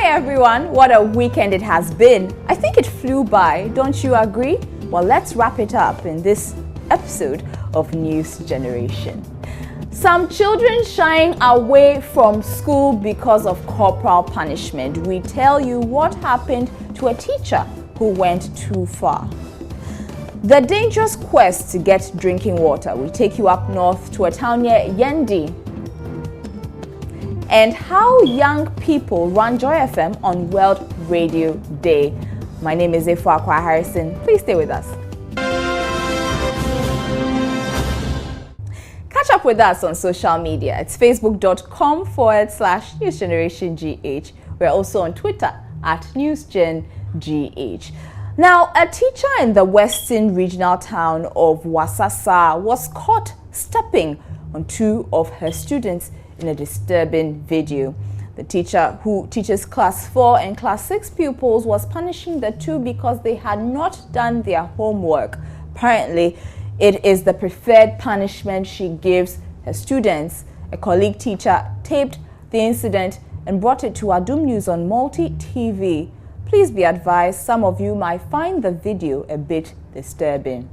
Hi everyone, what a weekend it has been. I think it flew by, don't you agree? Well, let's wrap it up in this episode of News Generation. Some children shying away from school because of corporal punishment. We tell you what happened to a teacher who went too far. The dangerous quest to get drinking water. We take you up north to a town near Yendi. And how young people run Joy FM on World Radio Day. My name is Efua Akwa Harrison. Please stay with us. Catch up with us on social media. It's facebook.com/newsgenerationgh. We're also on Twitter @newsgengh. Now, a teacher in the western regional town of Wasasa was caught stepping on two of her students in a disturbing video. The teacher, who teaches class 4 and class 6 pupils, was punishing the two because they had not done their homework. Apparently, it is the preferred punishment she gives her students. A colleague teacher taped the incident and brought it to Adum News on Multi TV. Please be advised, some of you might find the video a bit disturbing.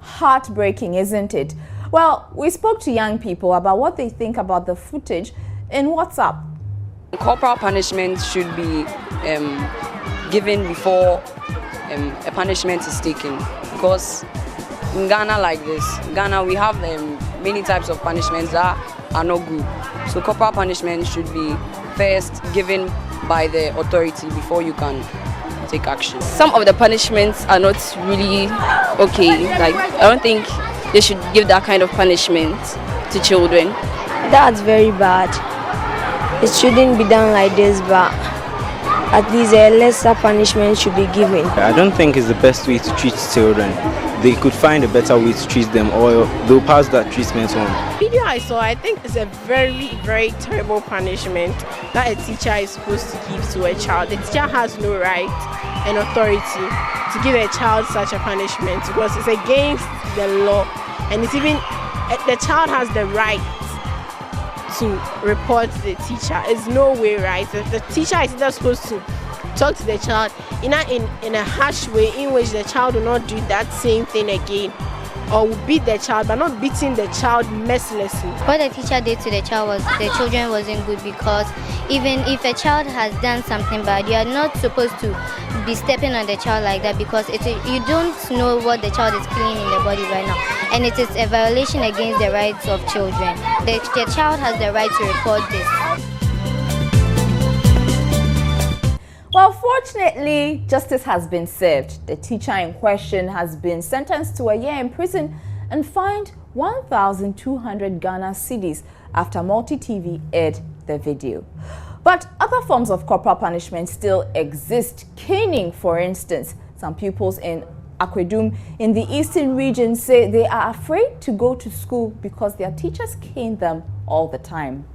Heartbreaking, isn't it? Well, we spoke to young people about what they think about the footage in WhatsApp. Corporal punishment should be given before a punishment is taken, because in Ghana, like this, Ghana, we have many types of punishments that are not good. So corporal punishment should be first given by the authority before you can take action. Some of the punishments are not really okay. Like, I don't think they should give that kind of punishment to children. That's very bad. It shouldn't be done like this, but at least a lesser punishment should be given. I don't think it's the best way to treat children. They could find a better way to treat them, or they'll pass that treatment on. The video I saw, I think it's a very, very terrible punishment that a teacher is supposed to give to a child. The teacher has no right and authority to give a child such a punishment because it's against the law, and it's even the child has the right to report the teacher. It's no way right. The teacher is not supposed to talk to the child in a harsh way in which the child will not do that same thing again, or will beat the child, but not beating the child mercilessly. What the teacher did to the child was the children wasn't good, because even if a child has done something bad, you are not supposed to be stepping on the child like that, because you don't know what the child is feeling in the body right now, and it is a violation against the rights of children. The child has the right to report this. Well, fortunately, justice has been served. The teacher in question has been sentenced to a year in prison and fined 1,200 Ghana cedis after Multi TV aired the video. But other forms of corporal punishment still exist. Caning, for instance. Some pupils in Akwedum in the eastern region say they are afraid to go to school because their teachers cane them all the time.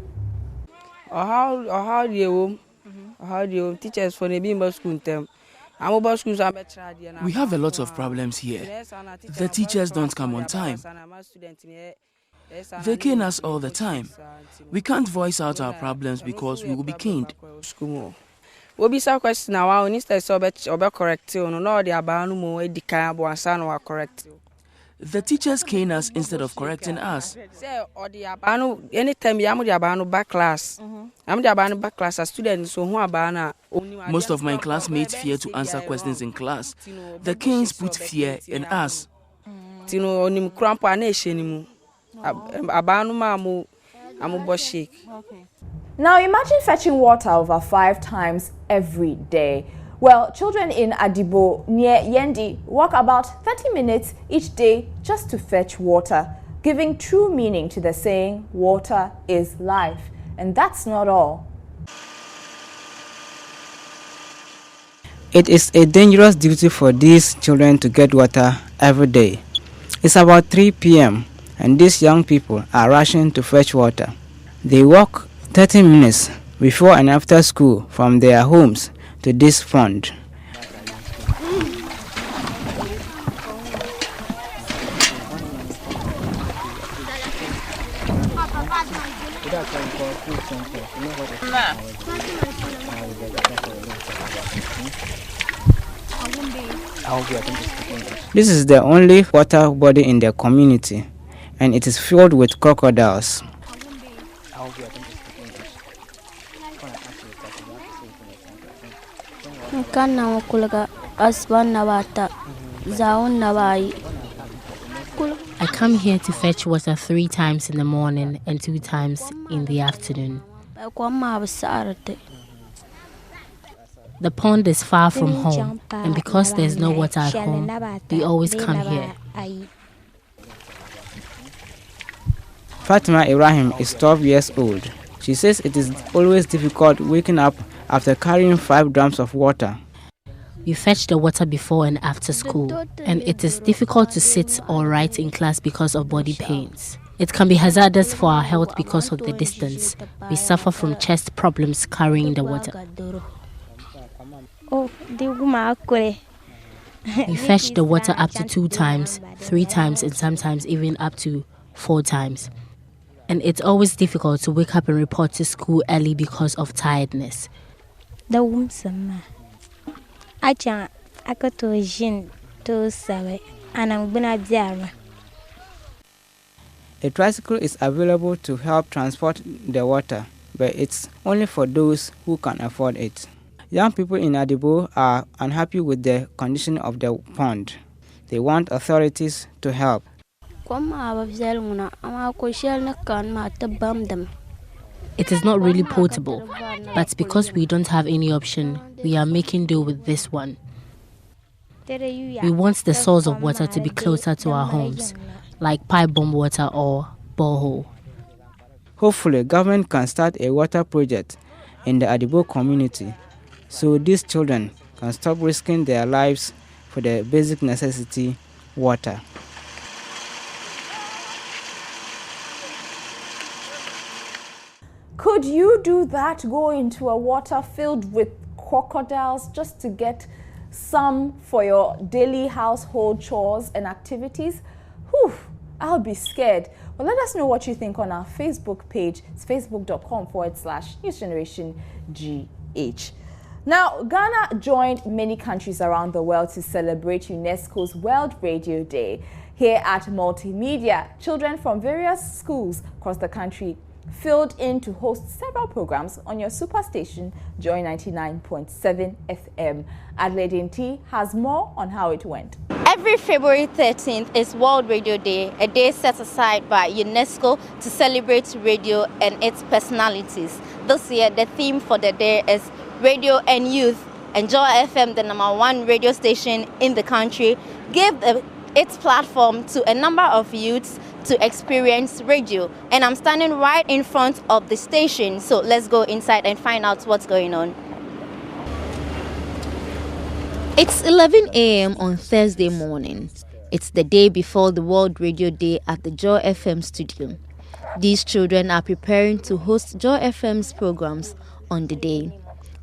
How do you teachers for the being school term? We have a lot of problems here. The teachers don't come on time. They cane us all the time. We can't voice out our problems because we will be caned. We'll be so question now. Instead of correct, no, the abanu mo edika boansa no correct. The teachers cane us instead of correcting us. Anytime you the abanu back class, I'm the abanu back class as students, so who abana. Most of my classmates fear to answer questions in class. The canes put fear in us. Tino onim crampo aneshenimu. Abanu mamu amu boshik. Now imagine fetching water over 5 times every day. Well, children in Adibo near Yendi walk about 30 minutes each day just to fetch water, giving true meaning to the saying, water is life. And that's not all. It is a dangerous duty for these children to get water every day. It's about 3 p.m. and these young people are rushing to fetch water. They walk 30 minutes before and after school from their homes to this pond. This is the only water body in the community, and it is filled with crocodiles. I come here to fetch water 3 times in the morning and 2 times in the afternoon. The pond is far from home, and because there's no water at home, we always come here. Fatima Ibrahim is 12 years old. She says it is always difficult waking up after carrying 5 drums of water. We fetch the water before and after school, and it is difficult to sit or write in class because of body pains. It can be hazardous for our health because of the distance. We suffer from chest problems carrying the water. We fetch the water up to 2 times, 3 times, and sometimes even up to 4 times. And it's always difficult to wake up and report to school early because of tiredness. A tricycle is available to help transport the water, but it's only for those who can afford it. Young people in Adibo are unhappy with the condition of the pond. They want authorities to help. It is not really potable, but because we don't have any option, we are making do with this one. We want the source of water to be closer to our homes, like pipe bomb water or borehole. Hopefully, government can start a water project in the Adibo community, so these children can stop risking their lives for the basic necessity, water. Could you do that? Go into a water filled with crocodiles just to get some for your daily household chores and activities? Whew, I'll be scared. Well, let us know what you think on our Facebook page. It's facebook.com/NewsGenerationGH. Now, Ghana joined many countries around the world to celebrate UNESCO's World Radio Day. Here at Multimedia, children from various schools across the country filled in to host several programs on your superstation, Joy 99.7 FM. Adelaide T has more on how it went. Every February 13th is World Radio Day, a day set aside by UNESCO to celebrate radio and its personalities. This year, the theme for the day is Radio and Youth, and Joy FM, the #1 radio station in the country, gave its platform to a number of youths to experience radio. And I'm standing right in front of the station, so let's go inside and find out what's going on. It's 11 a.m. on Thursday morning. It's the day before the World Radio Day at the Joy FM studio. These children are preparing to host Joy FM's programs on the day.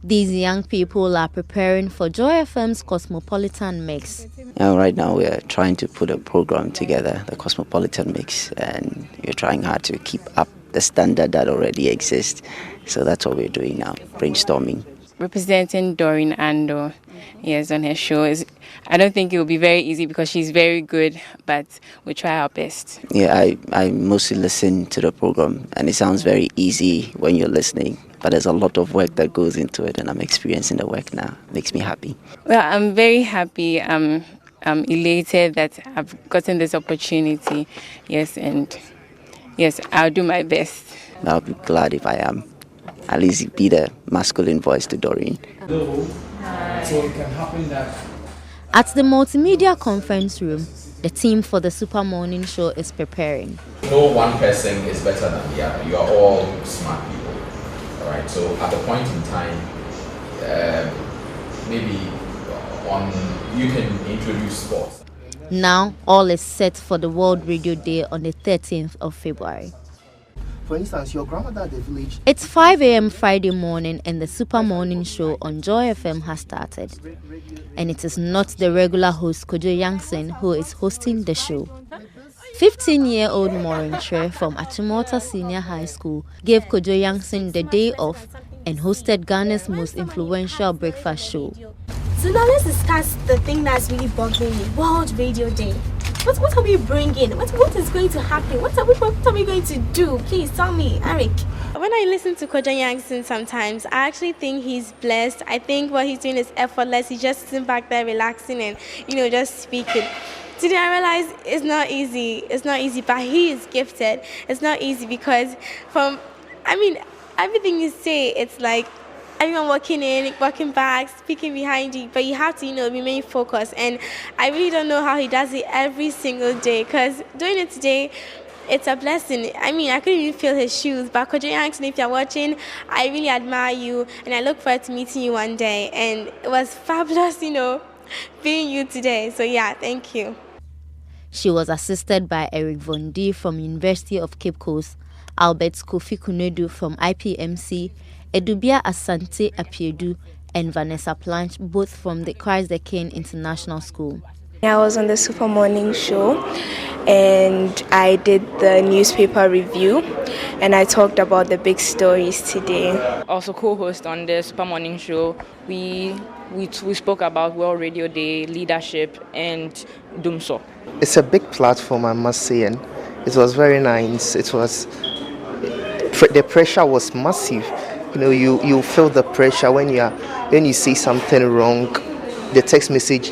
These young people are preparing for Joy FM's Cosmopolitan Mix. Right now we are trying to put a program together, the Cosmopolitan Mix, and we're trying hard to keep up the standard that already exists. So that's what we're doing now, brainstorming. Representing Doreen Ando, yes, on her show. I don't think it will be very easy because she's very good, but we try our best. Yeah, I mostly listen to the program, and it sounds very easy when you're listening. But there's a lot of work that goes into it, and I'm experiencing the work now. It makes me happy. Well, I'm very happy. I'm elated that I've gotten this opportunity. Yes, and yes, I'll do my best. I'll be glad if I am. At least be the masculine voice to Doreen. Hi. So it can happen that At the multimedia conference room, the team for the Super Morning Show is preparing. No one person is better than the other. You are all smart people. All right. So at a point in time, maybe you can introduce sports. Now, all is set for the World Radio Day on the 13th of February. For instance, your grandmother at the village. It's 5 a.m. Friday morning and the Super Morning Show on Joy FM has started. And it is not the regular host Kojo Yangson who is hosting the show. 15-year-old Maureen Tre from Achimota Senior High School gave Kojo Yangson the day off and hosted Ghana's most influential breakfast show. So now let's discuss the thing that's really bothering me, World Radio Day. What are we bringing? What is going to happen? What are we going to do? Please tell me, Eric. When I listen to Kojo Yangson sometimes, I actually think he's blessed. I think what he's doing is effortless. He's just sitting back there relaxing and, just speaking. Today I realize it's not easy. It's not easy, but he is gifted. It's not easy because everything you say, it's like everyone walking in, walking back, speaking behind you, but you have to, remain focused. And I really don't know how he does it every single day, because doing it today, it's a blessing. I couldn't even feel his shoes. But Kojo Yangson, if you're watching, I really admire you, and I look forward to meeting you one day. And it was fabulous, being you today. So yeah, thank you. She was assisted by Eric Von D from University of Cape Coast, Albert Kofi Kunedu from IPMC, Edubia Asante Apiedu, and Vanessa Planch, both from the Christ the King International School. I was on the Super Morning Show and I did the newspaper review and I talked about the big stories today. Also co-host on the Super Morning Show, we spoke about World Radio Day, leadership, and Dumso. It's a big platform, I must say, and it was very nice. The pressure was massive. You feel the pressure when you see something wrong. The text message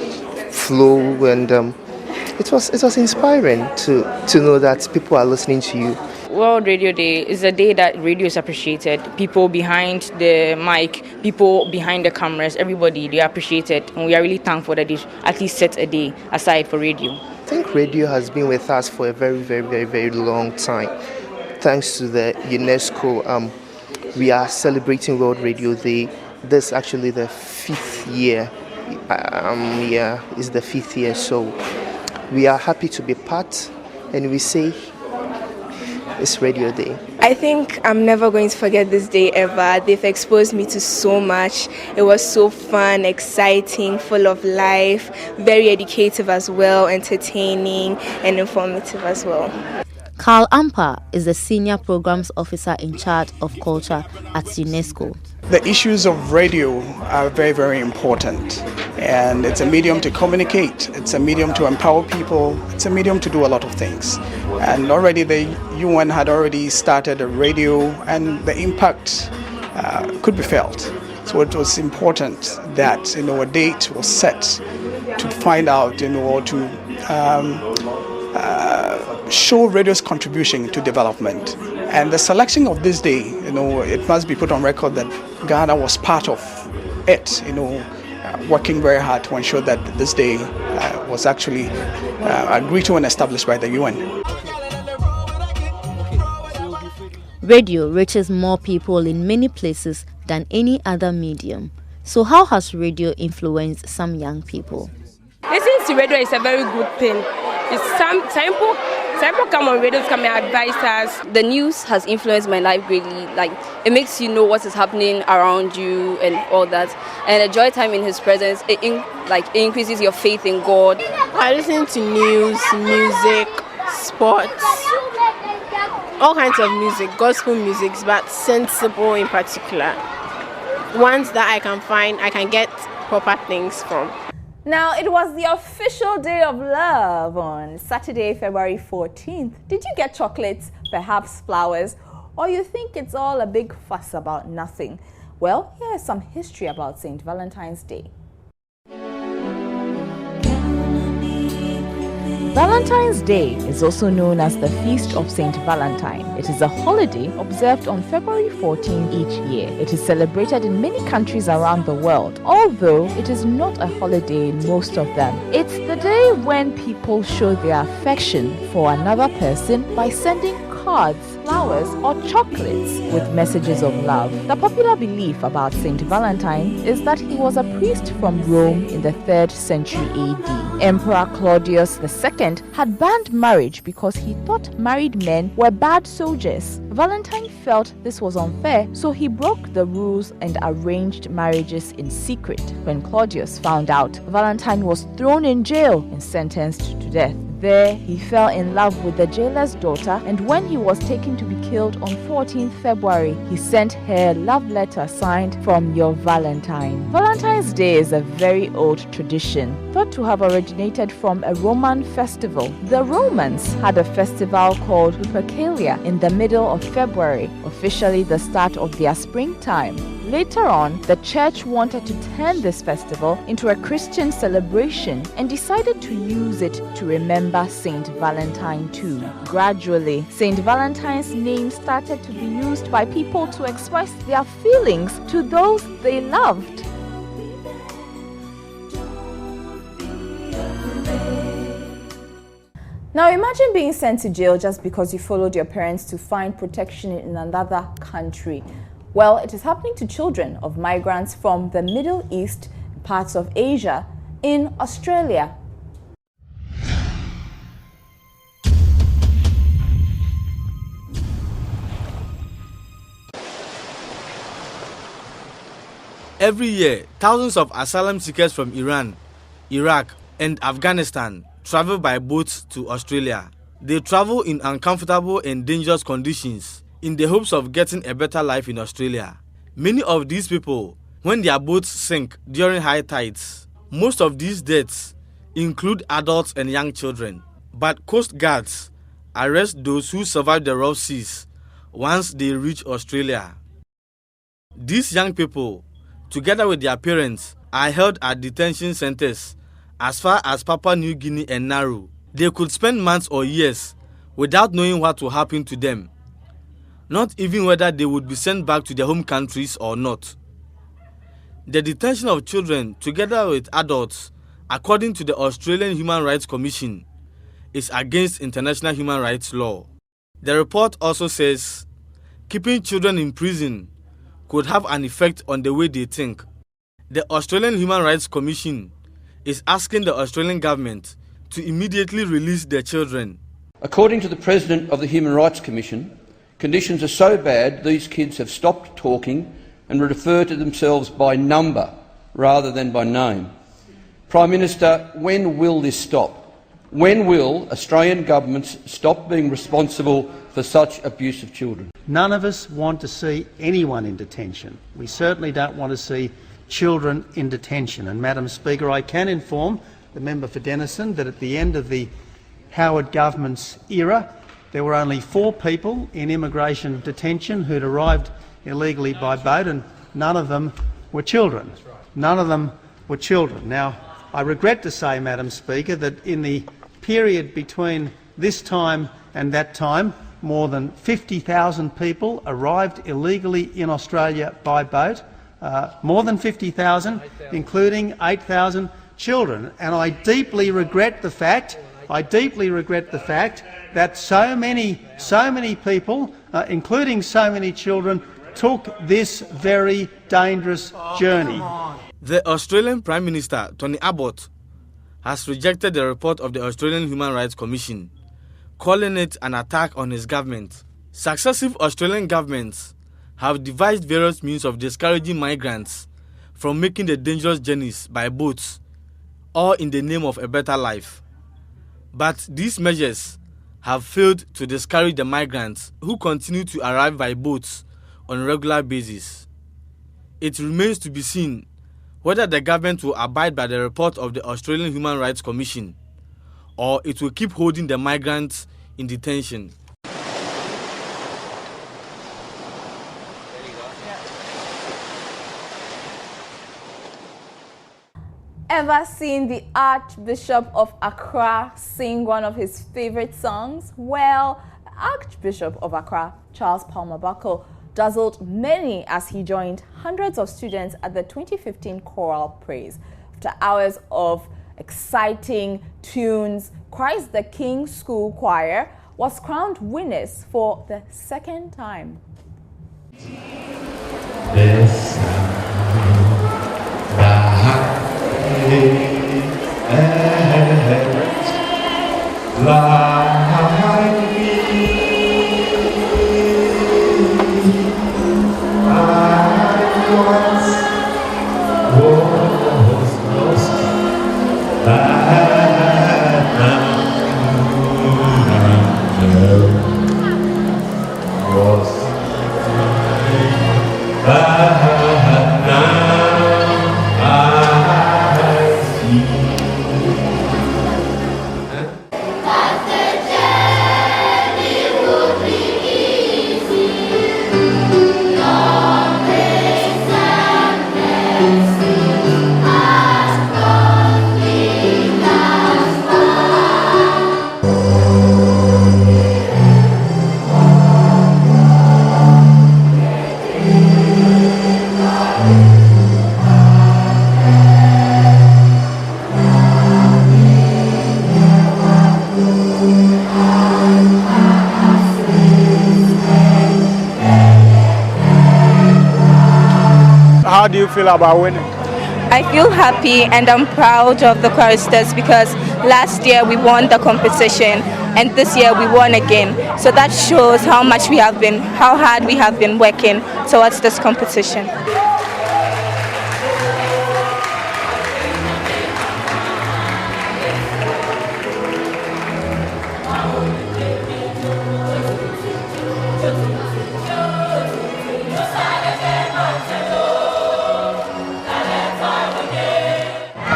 flow, and it was inspiring to know that people are listening to you. World Radio Day is a day that radio is appreciated. People behind the mic, people behind the cameras, everybody, they appreciate it. And we are really thankful that they at least set a day aside for radio. I think radio has been with us for a very, very, very, very long time. Thanks to the UNESCO, we are celebrating World Radio Day. This is actually the 5th year. It's the 5th year. So we are happy to be part, and we say it's Radio Day. I think I'm never going to forget this day ever. They've exposed me to so much. It was so fun, exciting, full of life, very educative as well, entertaining and informative as well. Carl Ampa is the Senior Programs Officer in charge of culture at UNESCO. the issues of radio are very, very important. And it's a medium to communicate, it's a medium to empower people, it's a medium to do a lot of things. And already the UN had already started a radio, and the impact could be felt. So it was important that a date was set to find out, or to show radio's contribution to development. And the selection of this day, it must be put on record that Ghana was part of it, working very hard to ensure that this day was actually agreed to and established by the UN. Radio reaches more people in many places than any other medium. So how has radio influenced some young people? Listening to radio is a very good thing. It's some people come on radio to come and advise us. The news has influenced my life greatly. Like, it makes you know what is happening around you and all that. And enjoy time in His presence. It increases your faith in God. I listen to news, music, sports, all kinds of music, gospel music, but sensible in particular. Ones that I can find, I can get proper things from. Now, it was the official day of love on Saturday, February 14th. Did you get chocolates, perhaps flowers, or you think it's all a big fuss about nothing? Well, here's some history about St. Valentine's Day. Valentine's Day is also known as the Feast of Saint Valentine. It is a holiday observed on February 14 each year. It is celebrated in many countries around the world, although it is not a holiday in most of them. It's the day when people show their affection for another person by sending cards, flowers, or chocolates with messages of love. The popular belief about Saint Valentine is that he was a priest from Rome in the 3rd century AD. Emperor Claudius II had banned marriage because he thought married men were bad soldiers. Valentine felt this was unfair, so he broke the rules and arranged marriages in secret. When Claudius found out, Valentine was thrown in jail and sentenced to death. There, he fell in love with the jailer's daughter, and when he was taken to be killed on 14th February, he sent her a love letter signed "From your Valentine." Valentine's Day is a very old tradition, thought to have originated from a Roman festival. The Romans had a festival called Lupercalia in the middle of February, officially the start of their springtime. Later on, the church wanted to turn this festival into a Christian celebration and decided to use it to remember Saint Valentine too. Gradually, Saint Valentine's name started to be used by people to express their feelings to those they loved. Now imagine being sent to jail just because you followed your parents to find protection in another country. Well, it is happening to children of migrants from the Middle East, parts of Asia, in Australia. Every year, thousands of asylum seekers from Iran, Iraq, and Afghanistan travel by boats to Australia. They travel in uncomfortable and dangerous conditions in the hopes of getting a better life in Australia. Many of these people, when their boats sink during high tides, most of these deaths include adults and young children. But coast guards arrest those who survive the rough seas once they reach Australia. These young people, together with their parents, are held at detention centers as far as Papua New Guinea and Nauru. They could spend months or years without knowing what will happen to them, not even whether they would be sent back to their home countries or not. The detention of children together with adults, according to the Australian Human Rights Commission, is against international human rights law. The report also says keeping children in prison could have an effect on the way they think. The Australian Human Rights Commission is asking the Australian government to immediately release their children. According to the President of the Human Rights Commission, conditions are so bad these kids have stopped talking and refer to themselves by number rather than by name. Prime Minister, when will this stop? When will Australian governments stop being responsible for such abuse of children? None of us want to see anyone in detention. We certainly don't want to see children in detention. And Madam Speaker, I can inform the member for Denison that at the end of the Howard government's era, there were only 4 people in immigration detention who'd arrived illegally by boat, and none of them were children. None of them were children. Now, I regret to say, Madam Speaker, that in the period between this time and that time, more than 50,000 people arrived illegally in Australia by boat, more than 50,000, including 8,000 children. And I deeply regret the fact that so many people, including so many children, took this very dangerous journey. The Australian Prime Minister, Tony Abbott, has rejected the report of the Australian Human Rights Commission, calling it an attack on his government. Successive Australian governments have devised various means of discouraging migrants from making the dangerous journeys by boats, all in the name of a better life. But these measures have failed to discourage the migrants who continue to arrive by boats on a regular basis. It remains to be seen whether the government will abide by the report of the Australian Human Rights Commission, or it will keep holding the migrants in detention. Ever seen the Archbishop of Accra sing one of his favorite songs? Well, Archbishop of Accra, Charles Palmer Buckle, dazzled many as he joined hundreds of students at the 2015 Choral Praise. After hours of exciting tunes, Christ the King School Choir was crowned winners for the second time. How do you feel about winning? I feel happy and I'm proud of the choristers because last year we won the competition and this year we won again. So that shows how hard we have been working towards this competition.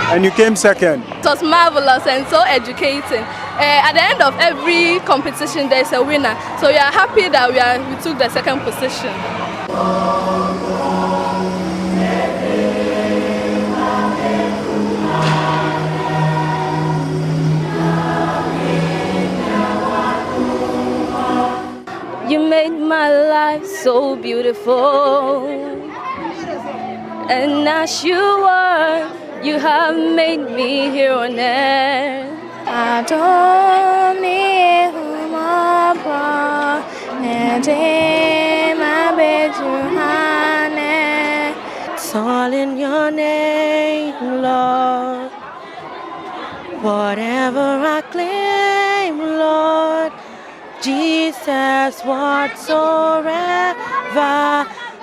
And you came second. It was marvelous and so educating. At the end of every competition, there is a winner. So we are happy that we took the second position. You made my life so beautiful, and as you were, you have made me here on earth. It's all in your name, Lord. Whatever I claim, Lord, Jesus, whatsoever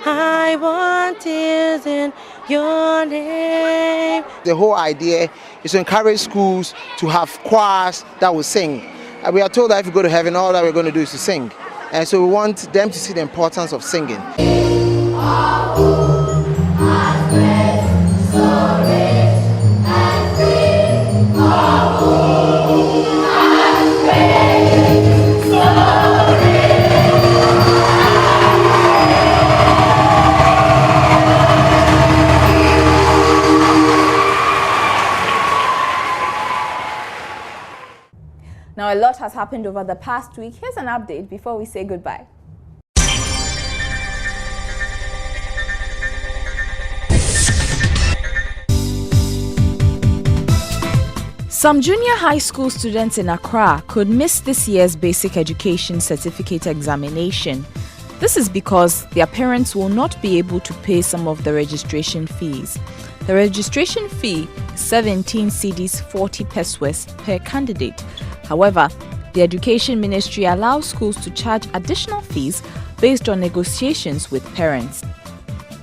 I want is in your name. The whole idea is to encourage schools to have choirs that will sing. And we are told that if we go to heaven, all that we're going to do is to sing. And so we want them to see the importance of singing. Now, a lot has happened over the past week. Here's an update before we say goodbye. Some junior high school students in Accra could miss this year's Basic Education Certificate examination. This is because their parents will not be able to pay some of the registration fees. The registration fee is 17 cedis 40 pesos per candidate. However, the Education Ministry allows schools to charge additional fees based on negotiations with parents.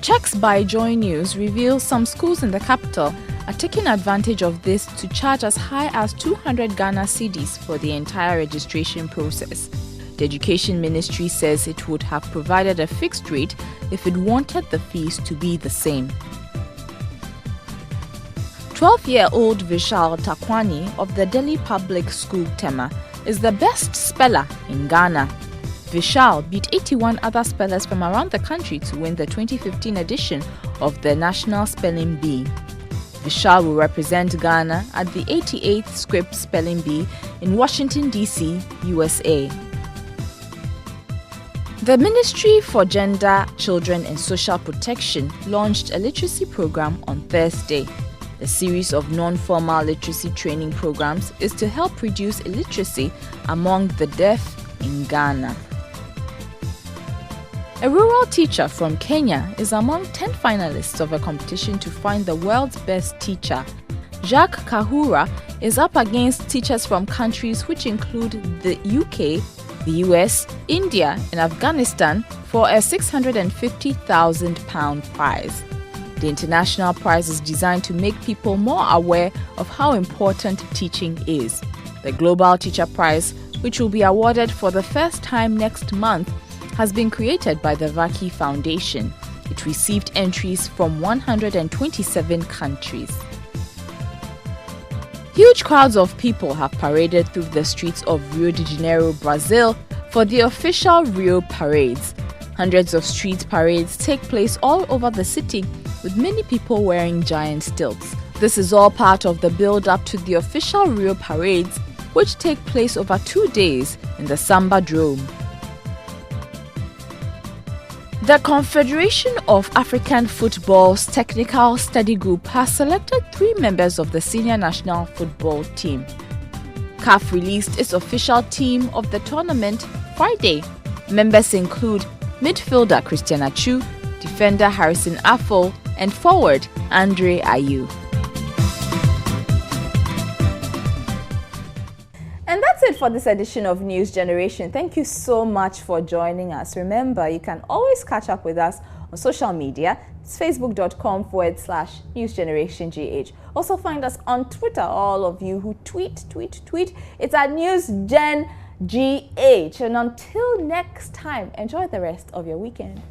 Checks by Joy News reveal some schools in the capital are taking advantage of this to charge as high as 200 Ghana cedis for the entire registration process. The Education Ministry says it would have provided a fixed rate if it wanted the fees to be the same. 12-year-old Vishal Takwani of the Delhi Public School Tema is the best speller in Ghana. Vishal beat 81 other spellers from around the country to win the 2015 edition of the National Spelling Bee. official will represent Ghana at the 88th Scripps Spelling Bee in Washington, D.C., USA. The Ministry for Gender, Children and Social Protection launched a literacy program on Thursday. The series of non-formal literacy training programs is to help reduce illiteracy among the deaf in Ghana. A rural teacher from Kenya is among 10 finalists of a competition to find the world's best teacher. Jacques Kahura is up against teachers from countries which include the UK, the US, India and Afghanistan for a £650,000 prize. The international prize is designed to make people more aware of how important teaching is. The Global Teacher Prize, which will be awarded for the first time next month, has been created by the Vaki Foundation. It received entries from 127 countries. Huge crowds of people have paraded through the streets of Rio de Janeiro, Brazil, for the official Rio parades. Hundreds of street parades take place all over the city, with many people wearing giant stilts. This is all part of the build-up to the official Rio parades, which take place over 2 days in the Samba Drome. The Confederation of African Football's Technical Study Group has selected 3 members of the senior national football team. CAF released its official team of the tournament Friday. Members include midfielder Christian Achu, defender Harrison Affol, and forward Andre Ayew. And that's it for this edition of News Generation. Thank you so much for joining us. Remember, you can always catch up with us on social media. It's facebook.com/newsgenerationgh. Also find us on Twitter, all of you who tweet. It's at NewsGenGH. And until next time, enjoy the rest of your weekend.